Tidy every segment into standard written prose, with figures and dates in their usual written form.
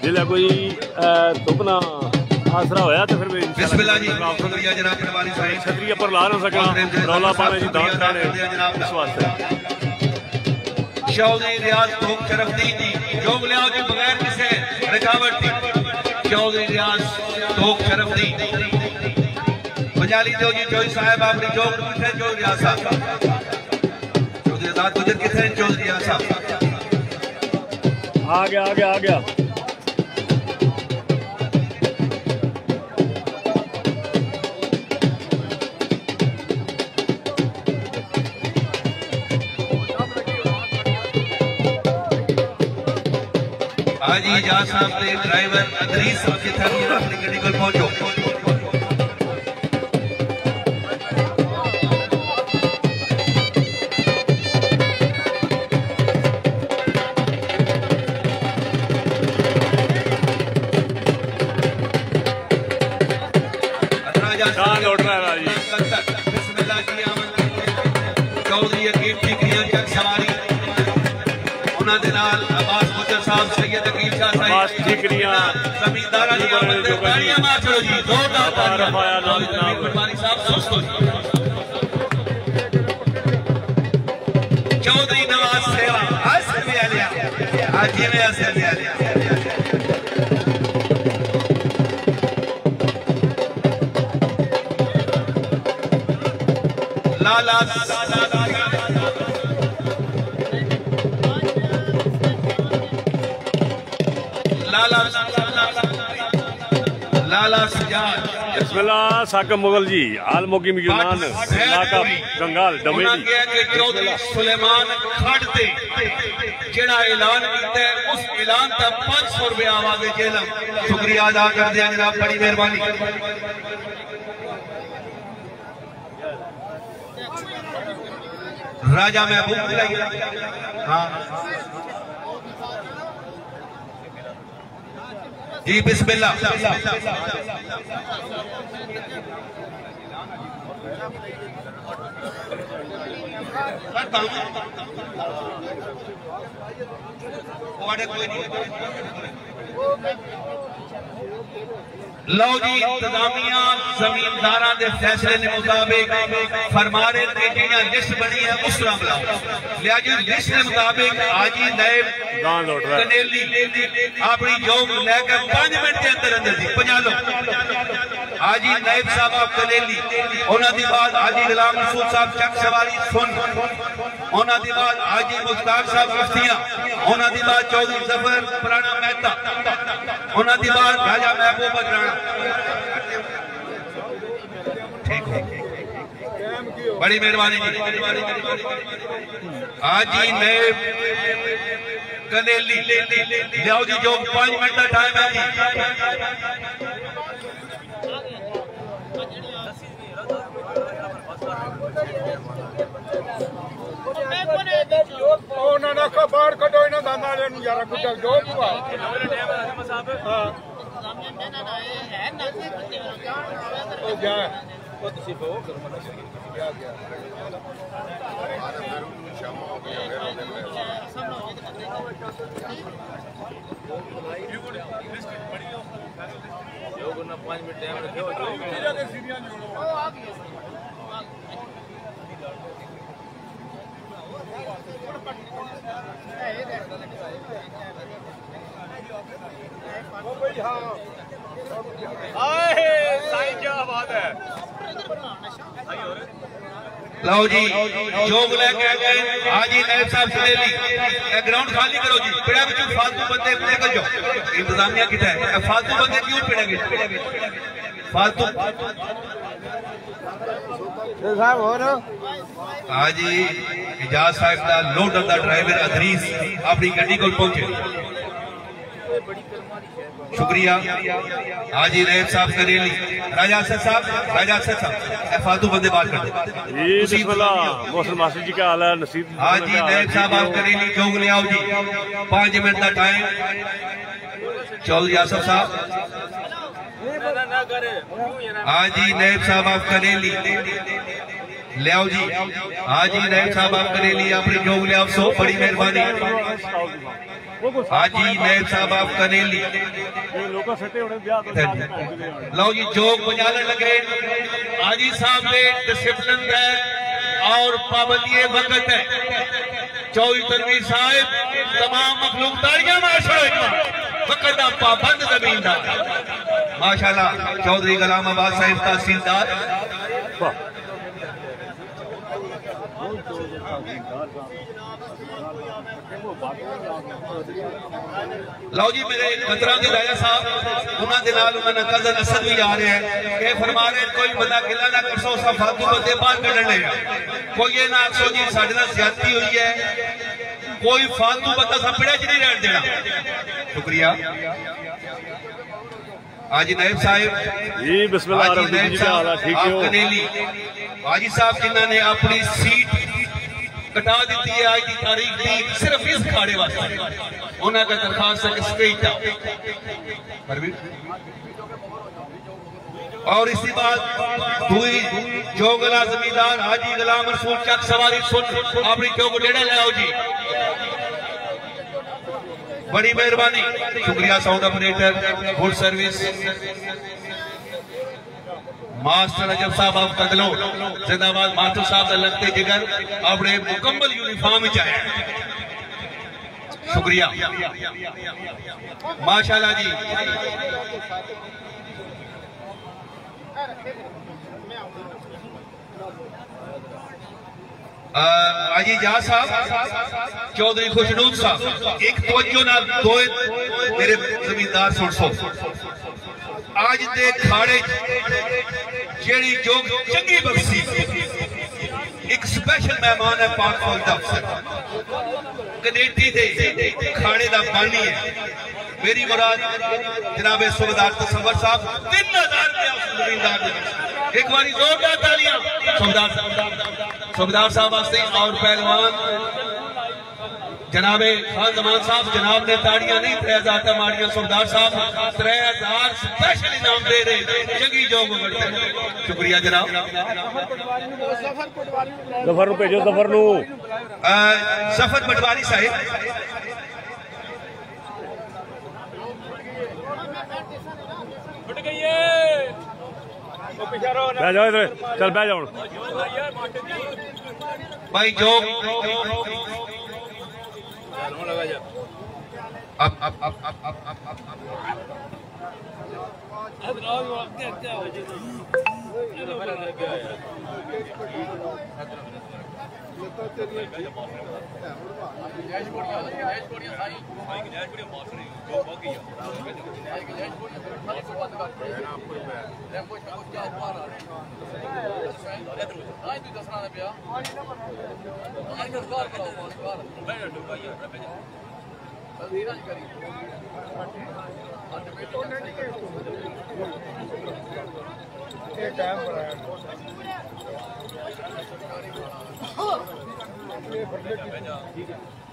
जिला कोई तुपना आसरा होया तो फिर बिस्मिल्लाह जी शुक्रिया जनाब पटवारी साहब छतरी पर ला ना सकना रौला पाने जी दान करने इस वास्ते चौधरी रियाज तोप शरफदीन जी जोग लियाओ जी बगैर किसी रुकावट की चौधरी रियाज तोप शरफदीन बजाली दो जी चौधरी साहब अपनी जोग किथे चौधरी रियाज साहब चौधरी आजाद गुजर किथे चौधरी रियाज साहब आ गया हाजी इजाज साहब के ड्राइवर अदरीस साहब की थर्मी अपनी गड्डी को पहुंचो चौधरी अकीब टिकरियां चक सवारी उन्होंने नाल अब्बास मुजर साहब सैयद अकीब शाह साहब टिकरियां जमींदारा दी आमद ते तालियां मार चलो जी जोरदार तालियां पटवारी साहब सुस्त हो चौधरी नवाज सेवा हसन में आलिया हाजी में हसन में आलिया लाला सजाद बिस्मिल्लाह साकब मुगल जी आलमोगी यूनान इलाका गंगाल डमेली के चौधरी सुलेमान खड़ ते जेड़ा ऐलान कीता है उस ऐलान दा 500 रुपए आवाज जेलम शुक्रिया अदा कर दिया जनाब बड़ी मेहरबानी राजा महबूब हाँ जी बिस्मिल्लाह लो जी इंतजामिया जमींदारा के फैसले के मुताबिक फरमा रहे थे जिन्हें लिस्ट बनी है उस तरह बुलाओ लिहाजा लिस्ट के मुताबिक आजी नायब कनेली अपनी जॉब लेकर 5 मिनट के अंदर अंदर जी 50 लोग आजी नायब साहब कनेली उन्होंने बाद आजी गुलाम रसूल साहब चक सवारी सुन उन्होंने बाद आजी मुख्तार साहब मुफ्तियां उन्होंने बाद चौधरी जफर पुराना मेहता उन्होंने बाद राजा महबूब राणा बड़ी मेहरबानी जी आजी नायब कनेली लियाओ जी जो 5 मिनट का टाइम है जी बाहर कटो इन्हों दाना यार कुछ जो लो जी जोग लेके गए हाजी नायब साहब कनेली ग्राउंड खाली करो जी पेड़ा बिच फालतू बंदे निकल जाओ इंतजामिया किथे है फालतू बंदे क्यों पेड़ेंगे फालतू साहब हो ना हाजी इजाज साहब का लोडर दा ड्राइवर अदरीस अपनी गड्डी को पहुंचे शुक्रिया हाजी नायब साहब कनेली राजा असद साहब फालतू बंदे बात कर मास्टर जी का हाल है नसीब हाजी नायब साहब आप कनेली जोग ले आओ जी 5 मिनट का टाइम चौधरी आसफ साहब हाजी नायब साहब आप कनेली ले आओ जी हाजी नायब साहब आप कनेली अपनी जोग ले आओ सो बड़ी मेहरबानी हाजी नैब साहब आप कनेली लो जी जोग बजाने लगे हाजी साहब ने डिसिप्लिन है और पाबंदी वक्त है। चौधरी तनवीर साहब तमाम मखलूक तालियां माशा वक्त का पाबंद जमींदार माशाल्लाह चौधरी गुलाम आबाद साहब तहसीलदार लो जी मेरे खतरा के राजा साहब उन्होंने कजन असद भी आ रहे हैं ये फरमा रहे कोई बंदा गिला ना कर सो फालतू बंदे बाहर कढ़ने कोई ये ना आखो जी साढ़े नाल ज्यादती हुई है कोई फालतू बंदा सपड़े च नहीं रहने देना। शुक्रिया हाजी नायब साहब जी बिस्मिल्लाह हाजी साहब जिन्होंने अपनी सीट कटा दी है आज की तारीख की सिर्फ इस खाड़े वास्ते उन्होंने दरखास्त स्ट्रेट और इसी बात हुई जोगला जमींदार हाजी गुलाम रसूल चक सवारी सुन अपनी चौक डेढ़ा ले आओ जी बड़ी मेहरबानी शुक्रिया sound operator good service master अजब साहब आप कदलो जिंदाबाद मास्टर साहब का लगते जिगर अपने मुकम्मल यूनिफॉर्म में आए शुक्रिया माशाल्लाह जी। आजी जा साहब चौधरी खुशनूद साहब एक तवज्जो नाल दो मेरे जमींदार सुन सो आज दे खाड़े जेड़ी जोग चंगी बख्शी एक स्पेशल मेहमान है पाक फौज दा अफसर कनेटी दे खाड़े दा बानी है मेरी मुराद जनाब सूबेदार तसव्वुर साहब 3000 रुपया जमींदार दे एक बारी जोरदार तालियां सूबेदार साहब वास्ते और पहलवान जनाबे खान जमान साहब जनाब ने ताड़ियां नहीं 3000 माड़ियां सूबेदार साहब 3000 स्पेशल इनाम दे रहे चंगी जोग शुक्रिया जनाब। जफर भेजो जफर नु सफर पटवारी साहिब बह जाओ इधर चल बह जाओ भाई जोग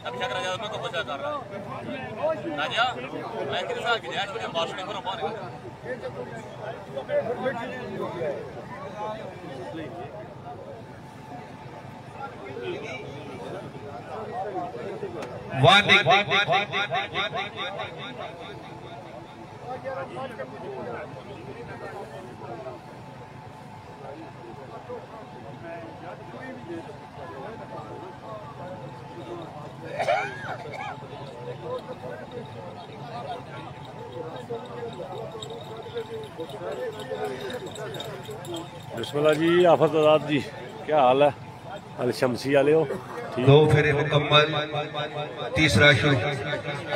अभिषेक राजा में तो बचा कर रहा है राजा मैं किसी साल की जांच में भाषण में मार वार्निंग बिस्मिल्लाह जी आफत आजाद जी क्या हाल है अल शमसी वाले हो ठीक दो फेरे मुकम्मल तीसरा शुरू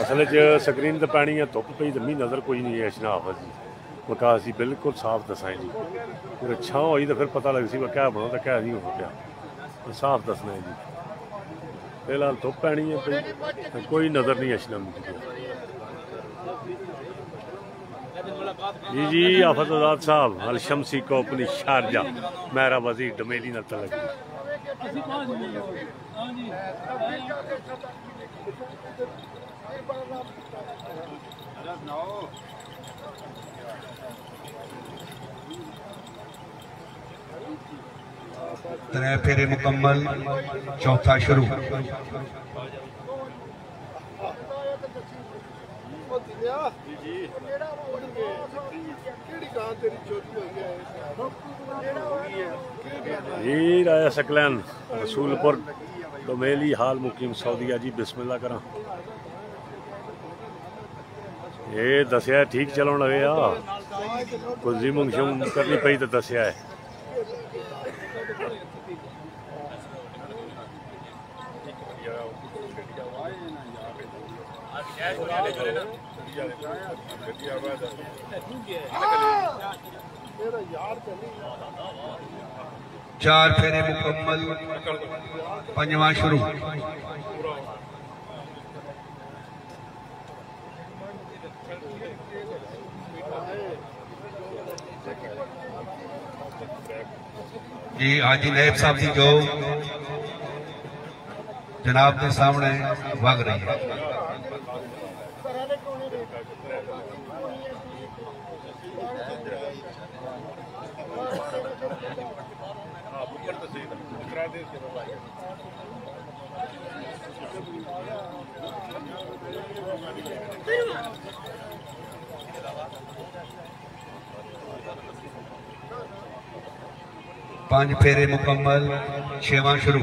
असल स्क्रीन तो पैनी है धुप पई तो मी नज़र कोई नहीं है इशना आफत जी मका असी बिल्कुल साफ दसाएं जी फिर छां हुई तो फिर पता लग सी क्या बना तो क्या नहीं हो गया साफ दसना है जी फिलहाल धुप पैनी है पई कोई नज़र नहीं इशना जी जी आफत आजाद साहब अल शमसी को अपनी शारजा मेरा वजीर डमेली न तलग त्रै फेरे मुकम्मल चौथा शुरू ये राया सकलैन रसूलपुर डोमेली हाल मुकीम सऊदीया जी बिस्मिल्लाह करा ये दसिया ठीक चलाने लगे कोई जिमुंग शुम करनी पई तो दसिया है चार फेरे मुकम्मल पंजवां शुरू जी हाजी नायब साहब की जो जनाब के सामने वग रही है पांच फेरे मुकम्मल छेवां शुरू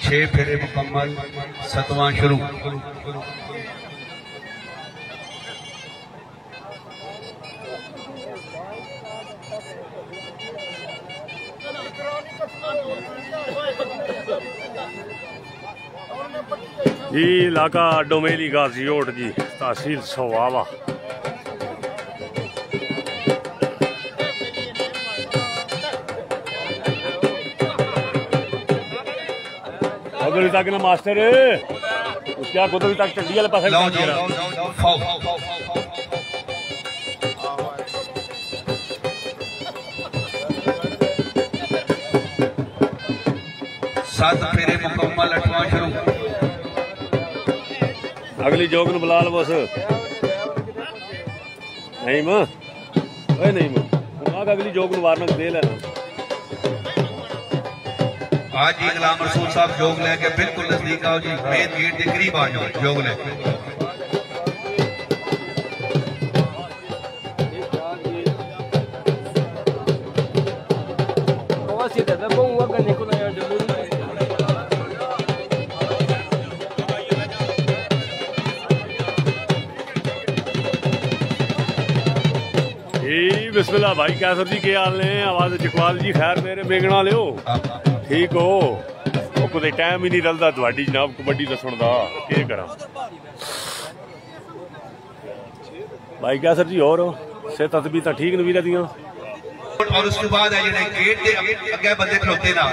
छह फेरे मुकम्मल सतवां शुरू जी इलाका डोमेली गाजियोट जी तहसील सोवावा उधर तक ना मास्टर क्या उधर तक चंडी वाले पास सात फेरे मुकम्मल अठवां शुरू अगली जोग न बुला लो बस नहीं मां नहीं मां अगली जोग न वारना दे लेना आज जी गुलाम रसूल साहब जोग लेके बिल्कुल नजदीक आओ जी मेन गेट के करीब आ जाओ जोग लेके बिस्मिल्लाह भाई कैसर जी के हाल ने आवाज जकवाल जी खैर मेरे बेगना लियो ठीक हो कुछ टाइम ही नहीं रलता थोड़ी जनाब कबड्डी दसन का के करा भाई कैसर जी और सेहत तबीयत ठीक न वीर दियां और उसके बाद है जेडे गेट दे अगे बंदे खलोते ना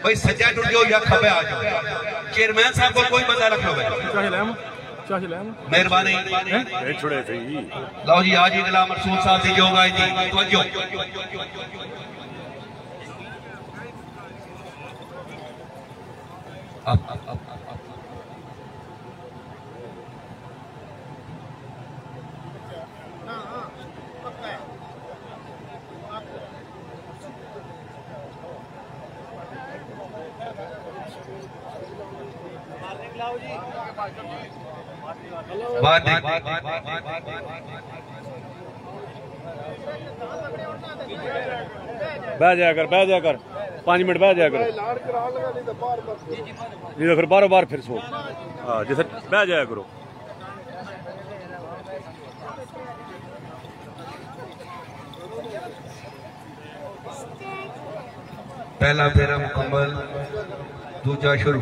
भाई सज्जा टुट जाओ या खबे आ जाओ चेयरमैन साहब को कोई बंदा रख लो मेहरबानी छुड़े थे लो जी आज ही गुलाम रसूल साहब की जोग आई थी तवज्जो बह जाया कर 5 मिनट बह जाया कर नहीं तो फिर बारो बार फिर सो हाँ जैसे बह जाया करो पहला फेरा मुकम्मल दूजा शुरू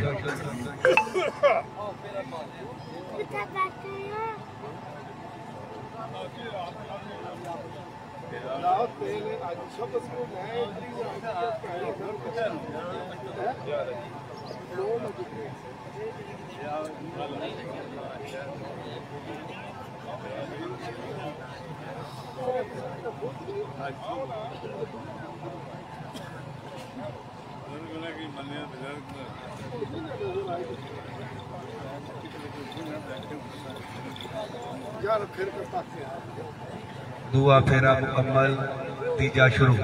दुआ फेरा मुकम्मल, तीजा शुरू।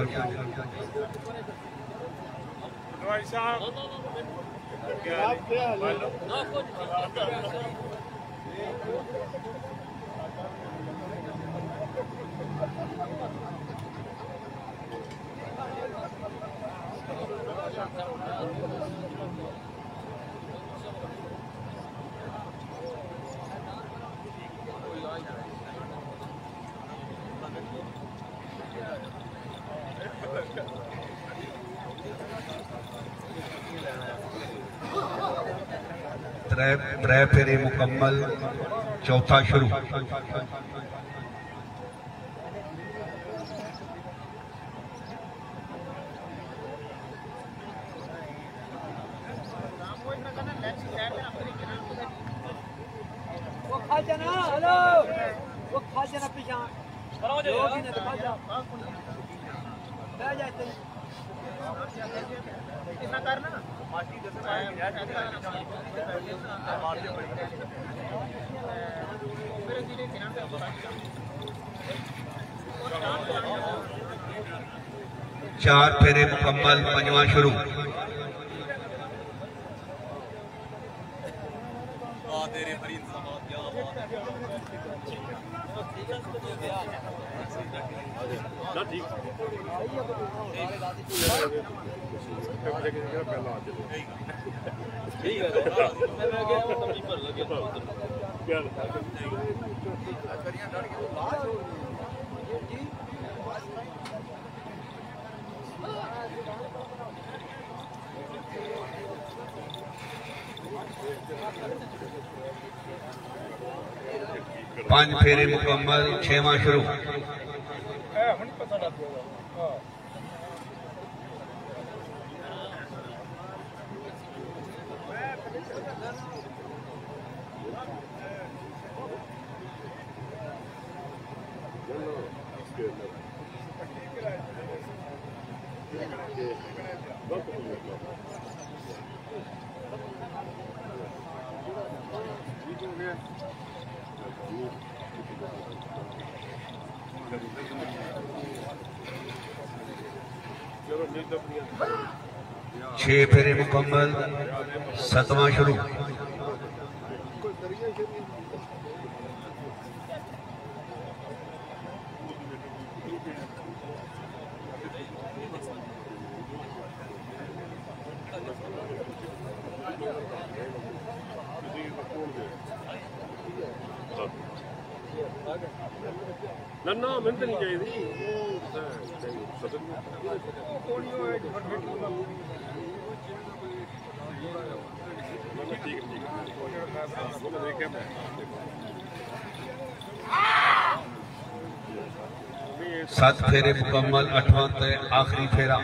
त्रै फेरे मुकम्मल, चौथा शुरू। चार फेरे मुकम्मल, पंजवां शुरू। पांच फेरे मुकम्मल, छेवां शुरू। छह फेरे मुकम्मल, सातवां शुरू। ना मिनट नहीं चाहिए सात फेरे मुकम्मल, आठवां आखिरी फेरा।